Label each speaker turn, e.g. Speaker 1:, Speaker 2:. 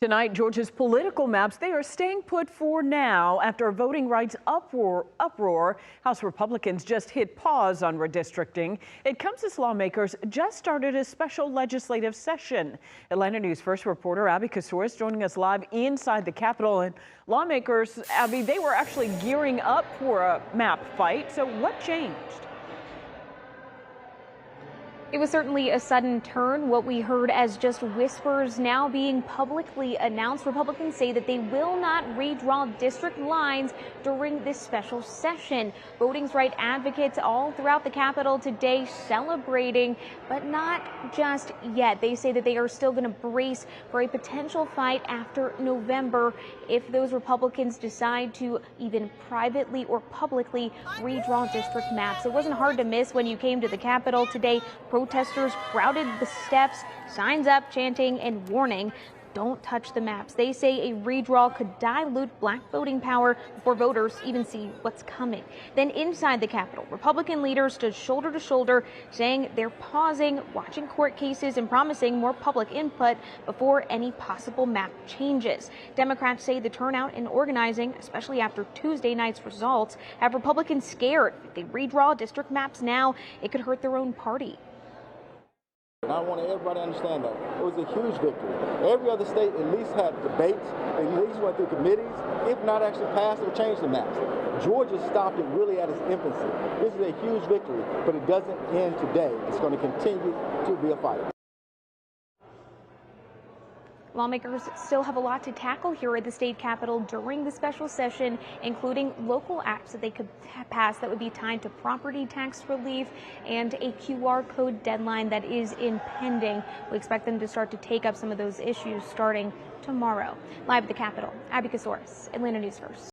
Speaker 1: Tonight, Georgia's political maps, they are staying put for now after a voting rights uproar. House Republicans just hit pause on redistricting. It comes as lawmakers just started a special legislative session. Atlanta News First reporter Abby Kasouris joining us live inside the Capitol. And lawmakers, Abby, they were actually gearing up for a map fight. So what changed?
Speaker 2: It was certainly a sudden turn, what we heard as just whispers now being publicly announced. Republicans say that they will not redraw district lines during this special session. Voting rights advocates all throughout the Capitol today celebrating, but not just yet. They say that they are still going to brace for a potential fight after November if those Republicans decide to even privately or publicly redraw district maps. It wasn't hard to miss when you came to the Capitol today. Protesters crowded the steps, signs up chanting and warning, don't touch the maps. They say a redraw could dilute black voting power before voters even see what's coming. Then inside the Capitol, Republican leaders stood shoulder to shoulder saying they're pausing, watching court cases and promising more public input before any possible map changes. Democrats say the turnout in organizing, especially after Tuesday night's results, have Republicans scared. If they redraw district maps now, it could hurt their own party.
Speaker 3: And I want everybody to understand that it was a huge victory. Every other state at least had debates, at least went through committees, if not actually passed or changed the maps. Georgia stopped it really at its infancy. This is a huge victory, but it doesn't end today. It's going to continue to be a fight.
Speaker 2: Lawmakers still have a lot to tackle here at the state capitol during the special session, including local acts that they could pass that would be tied to property tax relief and a QR code deadline that is impending. We expect them to start to take up some of those issues starting tomorrow. Live at the Capitol, Abby Kasouris, Atlanta News First.